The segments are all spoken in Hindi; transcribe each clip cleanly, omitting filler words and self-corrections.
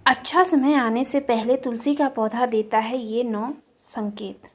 अच्छा समय आने से पहले तुलसी का पौधा देता है ये 9 संकेत।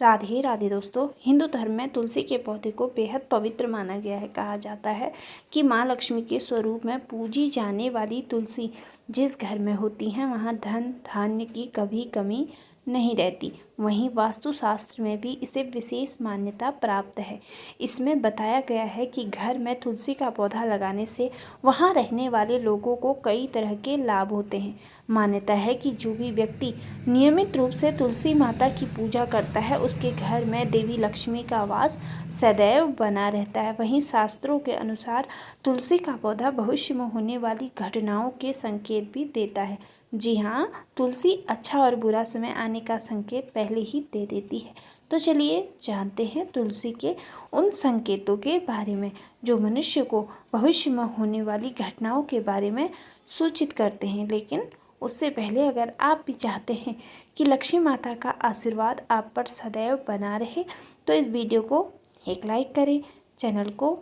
राधे राधे दोस्तों, हिंदू धर्म में तुलसी के पौधे को बेहद पवित्र माना गया है। कहा जाता है कि माँ लक्ष्मी के स्वरूप में पूजी जाने वाली तुलसी जिस घर में होती है वहाँ धन धान्य की कभी कमी नहीं रहती। वहीं वास्तुशास्त्र में भी इसे विशेष मान्यता प्राप्त है। इसमें बताया गया है कि घर में तुलसी का पौधा लगाने से वहाँ रहने वाले लोगों को कई तरह के लाभ होते हैं। मान्यता है कि जो भी व्यक्ति नियमित रूप से तुलसी माता की पूजा करता है उसके घर में देवी लक्ष्मी का वास सदैव बना रहता है। वहीं शास्त्रों के अनुसार तुलसी का पौधा भविष्य में होने वाली घटनाओं के संकेत भी देता है। जी हाँ, तुलसी अच्छा और बुरा समय आने का संकेत पहले ही दे देती है। तो चलिए जानते हैं तुलसी के उन संकेतों के बारे में जो मनुष्य को भविष्य में होने वाली घटनाओं के बारे में सूचित करते हैं। लेकिन उससे पहले अगर आप भी चाहते हैं कि लक्ष्मी माता का आशीर्वाद आप पर सदैव बना रहे तो इस वीडियो को एक लाइक करें। चैनल को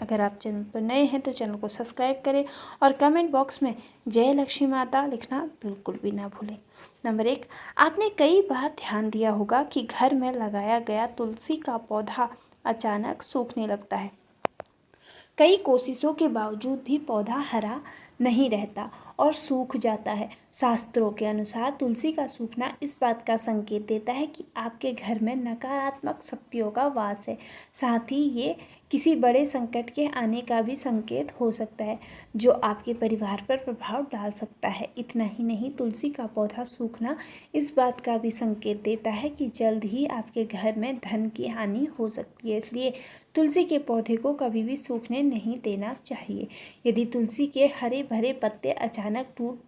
अगर आप चैनल पर नए हैं तो चैनल को सब्सक्राइब करें और कमेंट बॉक्स में जय लक्ष्मी माता लिखना बिल्कुल भी ना भूलें। नंबर 1, आपने कई बार ध्यान दिया होगा कि घर में लगाया गया तुलसी का पौधा अचानक सूखने लगता है। कई कोशिशों के बावजूद भी पौधा हरा नहीं रहता और सूख जाता है। शास्त्रों के अनुसार तुलसी का सूखना इस बात का संकेत देता है कि आपके घर में नकारात्मक शक्तियों का वास है। साथ ही ये किसी बड़े संकट के आने का भी संकेत हो सकता है जो आपके परिवार पर प्रभाव डाल सकता है। इतना ही नहीं, तुलसी का पौधा सूखना इस बात का भी संकेत देता है कि जल्द ही आपके घर में धन की हानि हो सकती है। इसलिए तुलसी के पौधे को कभी भी सूखने नहीं देना चाहिए। यदि तुलसी के हरे भरे पत्ते अचानक टूट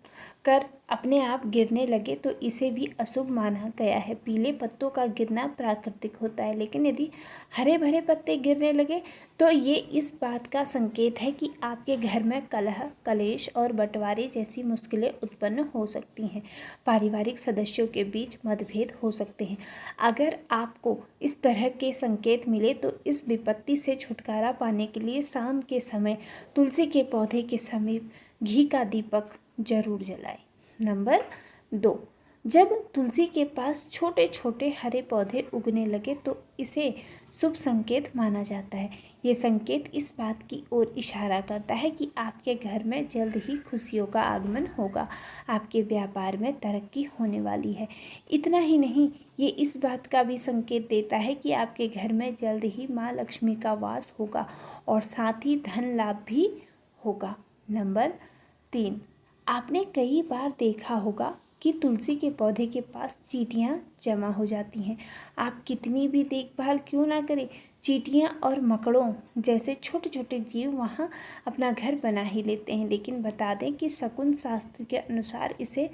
कर अपने आप गिरने लगे तो इसे भी अशुभ माना गया है। पीले पत्तों का गिरना प्राकृतिक होता है, लेकिन यदि हरे भरे पत्ते गिरने लगे तो ये इस बात का संकेत है कि आपके घर में कलह कलेश और बंटवारे जैसी मुश्किलें उत्पन्न हो सकती हैं। पारिवारिक सदस्यों के बीच मतभेद हो सकते हैं। अगर आपको इस तरह के संकेत मिले तो इस विपत्ति से छुटकारा पाने के लिए शाम के समय तुलसी के पौधे के समीप घी का दीपक जरूर जलाएं। नंबर 2, जब तुलसी के पास छोटे छोटे हरे पौधे उगने लगे तो इसे शुभ संकेत माना जाता है। ये संकेत इस बात की ओर इशारा करता है कि आपके घर में जल्द ही खुशियों का आगमन होगा, आपके व्यापार में तरक्की होने वाली है। इतना ही नहीं, ये इस बात का भी संकेत देता है कि आपके घर में जल्द ही माँ लक्ष्मी का वास होगा और साथ ही धन लाभ भी होगा। नंबर 3, आपने कई बार देखा होगा कि तुलसी के पौधे के पास चींटियां जमा हो जाती हैं। आप कितनी भी देखभाल क्यों ना करें, चींटियां और मकड़ों जैसे छोटे छोटे जीव वहां अपना घर बना ही लेते हैं। लेकिन बता दें कि शकुन शास्त्र के अनुसार इसे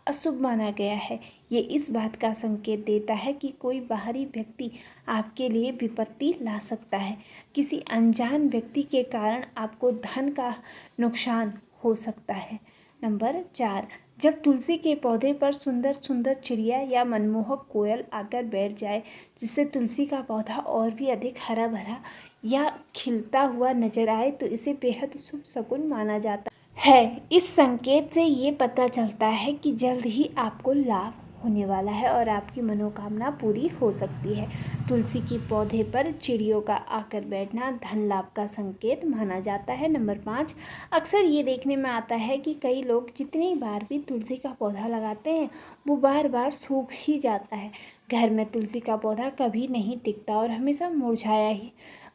अशुभ माना गया है। ये इस बात का संकेत देता है कि कोई बाहरी व्यक्ति आपके लिए विपत्ति ला सकता है। किसी अनजान व्यक्ति के कारण आपको धन का नुकसान हो सकता है। नंबर 4, जब तुलसी के पौधे पर सुंदर सुंदर चिड़िया या मनमोहक कोयल आकर बैठ जाए जिससे तुलसी का पौधा और भी अधिक हरा भरा या खिलता हुआ नजर आए तो इसे बेहद शुभ शकुन माना जाता है। इस संकेत से ये पता चलता है कि जल्द ही आपको लाभ होने वाला है और आपकी मनोकामना पूरी हो सकती है। तुलसी के पौधे पर चिड़ियों का आकर बैठना धन लाभ का संकेत माना जाता है। नंबर 5, अक्सर ये देखने में आता है कि कई लोग जितनी बार भी तुलसी का पौधा लगाते हैं वो बार बार सूख ही जाता है। घर में तुलसी का पौधा कभी नहीं टिकता और हमेशा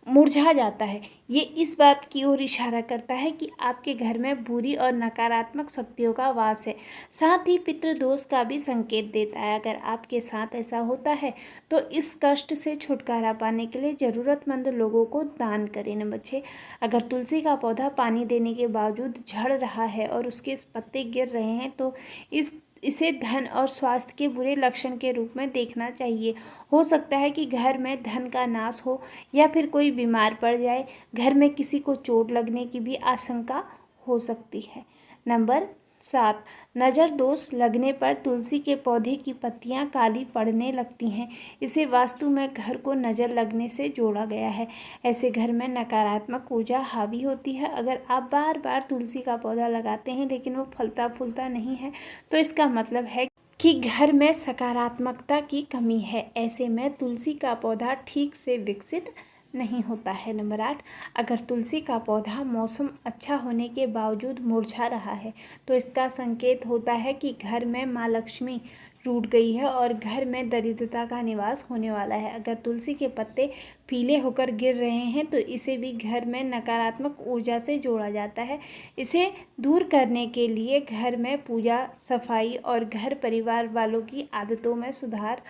मुरझा जाता है। ये इस बात की ओर इशारा करता है कि आपके घर में बुरी और नकारात्मक शक्तियों का वास है। साथ ही पितृदोष का भी संकेत देता है। अगर आपके साथ ऐसा होता है तो इस कष्ट से छुटकारा पाने के लिए ज़रूरतमंद लोगों को दान करें। नंबर 6, अगर तुलसी का पौधा पानी देने के बावजूद झड़ रहा है और उसके पत्ते गिर रहे हैं तो इसे धन और स्वास्थ्य के बुरे लक्षण के रूप में देखना चाहिए। हो सकता है कि घर में धन का नाश हो या फिर कोई बीमार पड़ जाए। घर में किसी को चोट लगने की भी आशंका हो सकती है। नंबर 7. नज़र दोष लगने पर तुलसी के पौधे की पत्तियां काली पड़ने लगती हैं। इसे वास्तु में घर को नज़र लगने से जोड़ा गया है। ऐसे घर में नकारात्मक ऊर्जा हावी होती है। अगर आप बार बार तुलसी का पौधा लगाते हैं लेकिन वो फलता फूलता नहीं है तो इसका मतलब है कि घर में सकारात्मकता की कमी है। ऐसे में तुलसी का पौधा ठीक से विकसित नहीं होता है। नंबर 8. अगर तुलसी का पौधा मौसम अच्छा होने के बावजूद मुरझा रहा है तो इसका संकेत होता है कि घर में माँ लक्ष्मी टूट गई है और घर में दरिद्रता का निवास होने वाला है। अगर तुलसी के पत्ते पीले होकर गिर रहे हैं तो इसे भी घर में नकारात्मक ऊर्जा से जोड़ा जाता है। इसे दूर करने के लिए घर में पूजा, सफाई और घर परिवार वालों की आदतों में सुधार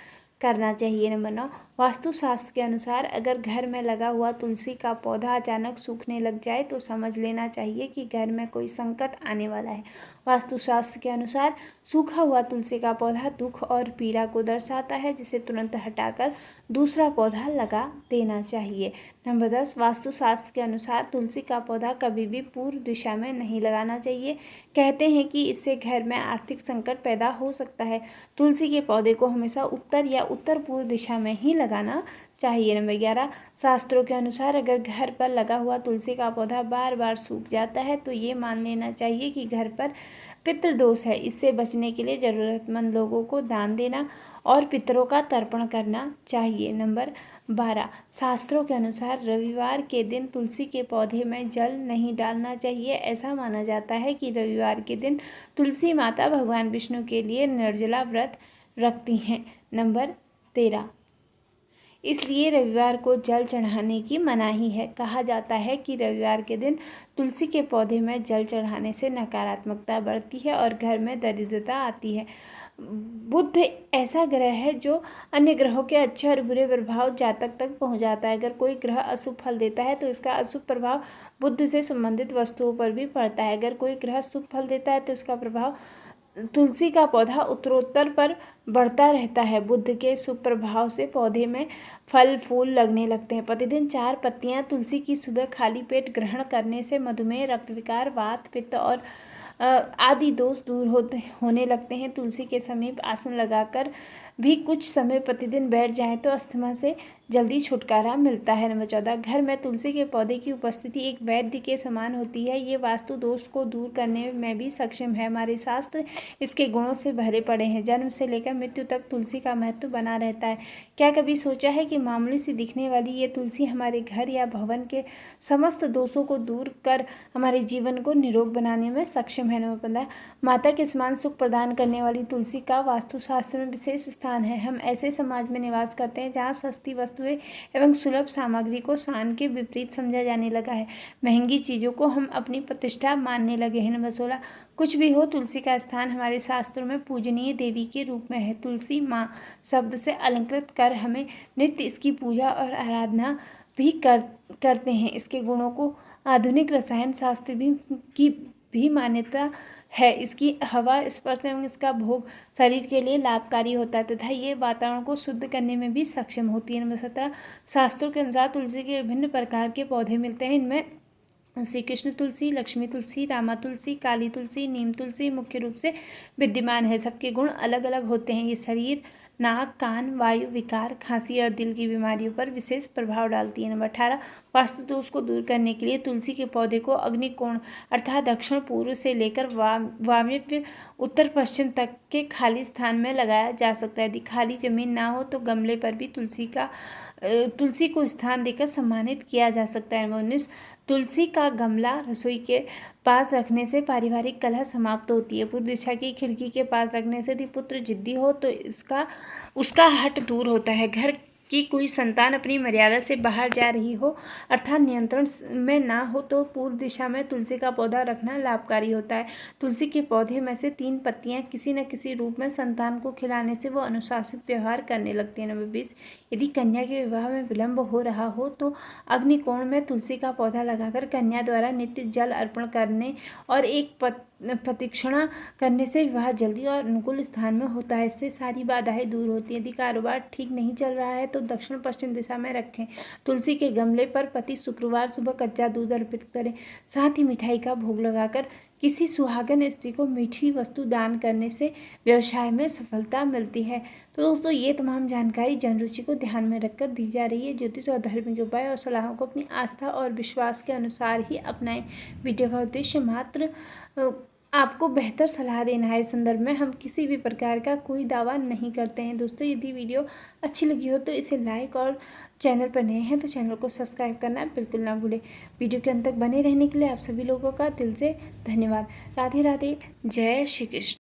करना चाहिए। नंबर 9. वास्तुशास्त्र के अनुसार अगर घर में लगा हुआ तुलसी का पौधा अचानक सूखने लग जाए तो समझ लेना चाहिए कि घर में कोई संकट आने वाला है। वास्तुशास्त्र के अनुसार सूखा हुआ तुलसी का पौधा दुख और पीड़ा को दर्शाता है, जिसे तुरंत हटाकर दूसरा पौधा लगा देना चाहिए। नंबर 10. वास्तुशास्त्र के अनुसार तुलसी का पौधा कभी भी पूर्व दिशा में नहीं लगाना चाहिए। कहते हैं कि इससे घर में आर्थिक संकट पैदा हो सकता है। तुलसी के पौधे को हमेशा उत्तर या उत्तर पूर्व दिशा में ही लगाना चाहिए। नंबर 11. शास्त्रों के अनुसार अगर घर पर लगा हुआ तुलसी का पौधा बार बार सूख जाता है तो ये मान लेना चाहिए कि घर पर पितृदोष है। इससे बचने के लिए ज़रूरतमंद लोगों को दान देना और पितरों का तर्पण करना चाहिए। नंबर 12. शास्त्रों के अनुसार रविवार के दिन तुलसी के पौधे में जल नहीं डालना चाहिए। ऐसा माना जाता है कि रविवार के दिन तुलसी माता भगवान विष्णु के लिए निर्जला व्रत रखती हैं। नंबर 13. इसलिए रविवार को जल चढ़ाने की मनाही है। कहा जाता है कि रविवार के दिन तुलसी के पौधे में जल चढ़ाने से नकारात्मकता बढ़ती है और घर में दरिद्रता आती है। बुध ऐसा ग्रह है जो अन्य ग्रहों के अच्छे और बुरे प्रभाव जातक तक पहुंच जाता है। अगर कोई ग्रह अशुभ फल देता है तो इसका अशुभ प्रभाव बुध से संबंधित वस्तुओं पर भी पड़ता है। अगर कोई ग्रह शुभ फल देता है तो इसका प्रभाव तुलसी का पौधा उत्तरोत्तर पर बढ़ता रहता है। बुध के शुभ प्रभाव से पौधे में फल फूल लगने लगते हैं। प्रतिदिन 4 पत्तियां तुलसी की सुबह खाली पेट ग्रहण करने से मधुमेह, रक्त विकार, वात, पित्त और आदि दोष दूर होने लगते हैं। तुलसी के समीप आसन लगाकर भी कुछ समय प्रतिदिन बैठ जाएं तो अस्थमा से जल्दी छुटकारा मिलता है। नंबर 14. घर में तुलसी के पौधे की उपस्थिति एक वैद्य के समान होती है। ये वास्तु दोष को दूर करने में भी सक्षम है। हमारे शास्त्र इसके गुणों से भरे पड़े हैं। जन्म से लेकर मृत्यु तक तुलसी का महत्व बना रहता है। क्या कभी सोचा है कि मामूली सी दिखने वाली ये तुलसी हमारे घर या भवन के समस्त दोषों को दूर कर हमारे जीवन को निरोग बनाने में सक्षम है। नंबर 15. माता के समान सुख प्रदान करने वाली तुलसी का वास्तुशास्त्र में विशेष स्थान है। हम ऐसे समाज में निवास करते हैं जहाँ सस्ती वस्तुएं एवं सुलभ सामग्री को शान के विपरीत समझा जाने लगा है। महंगी चीज़ों को हम अपनी प्रतिष्ठा मानने लगे हैं। नंबर 16. कुछ भी हो, तुलसी का स्थान हमारे शास्त्रों में पूजनीय देवी के रूप में है। तुलसी माँ शब्द से अलंकृत कर हमें नित्य इसकी पूजा और आराधना भी करते हैं। इसके गुणों को आधुनिक रसायन शास्त्र भी मान्यता है। इसकी हवा, स्पर्श एवं इसका भोग शरीर के लिए लाभकारी होता है तथा ये वातावरण को शुद्ध करने में भी सक्षम होती है। नंबर 17. शास्त्रों के अनुसार तुलसी के विभिन्न प्रकार के पौधे मिलते हैं। इनमें श्री कृष्ण तुलसी, लक्ष्मी तुलसी, रामा तुलसी, काली तुलसी, नीम तुलसी मुख्य रूप से विद्यमान है। सबके गुण अलग अलग होते हैं। ये शरीर, नाक, कान, वायु विकार, खांसी और दिल की बीमारियों पर विशेष प्रभाव डालती है। नंबर 18. वास्तु दोष को दूर करने के लिए तुलसी के पौधे को अग्निकोण अर्थात दक्षिण पूर्व से लेकर वायव्य उत्तर पश्चिम तक के खाली स्थान में लगाया जा सकता है। यदि खाली जमीन ना हो तो गमले पर भी तुलसी को स्थान देकर सम्मानित किया जा सकता है। 19. तुलसी का गमला रसोई के पास रखने से पारिवारिक कलह समाप्त होती है। पूर्व दिशा की खिड़की के पास रखने से यदि पुत्र जिद्दी हो तो उसका हट दूर होता है। घर की कोई संतान अपनी मर्यादा से बाहर जा रही हो अर्थात नियंत्रण में ना हो तो पूर्व दिशा में तुलसी का पौधा रखना लाभकारी होता है। तुलसी के पौधे में से 3 पत्तियां किसी न किसी रूप में संतान को खिलाने से वो अनुशासित व्यवहार करने लगती है। नंबर 20. यदि कन्या के विवाह में विलंब हो रहा हो तो अग्निकोण में तुलसी का पौधा लगाकर कन्या द्वारा नित्य जल अर्पण करने और एक प्रतीक्षणा करने से विवाह जल्दी और अनुकूल स्थान में होता है। इससे सारी बाधाएं दूर होती हैं। यदि कारोबार ठीक नहीं चल रहा है तो दक्षिण पश्चिम दिशा में रखें। तुलसी के गमले पर प्रति शुक्रवार सुबह कच्चा दूध अर्पित करें। साथ ही मिठाई का भोग लगाकर किसी सुहागन स्त्री को मीठी वस्तु दान करने से व्यवसाय में सफलता मिलती है। तो दोस्तों ये तमाम जानकारी जन रुचि को ध्यान में रखकर दी जा रही है। ज्योतिष और धार्मिक उपाय और सलाहों को अपनी आस्था और विश्वास के अनुसार ही अपनाएं। वीडियो का उद्देश्य मात्र आपको बेहतर सलाह देना है। इस संदर्भ में हम किसी भी प्रकार का कोई दावा नहीं करते हैं। दोस्तों यदि वीडियो अच्छी लगी हो तो इसे लाइक और चैनल पर नए हैं तो चैनल को सब्सक्राइब करना बिल्कुल ना भूलें। वीडियो के अंत तक बने रहने के लिए आप सभी लोगों का दिल से धन्यवाद। राधे राधे, जय श्री कृष्ण।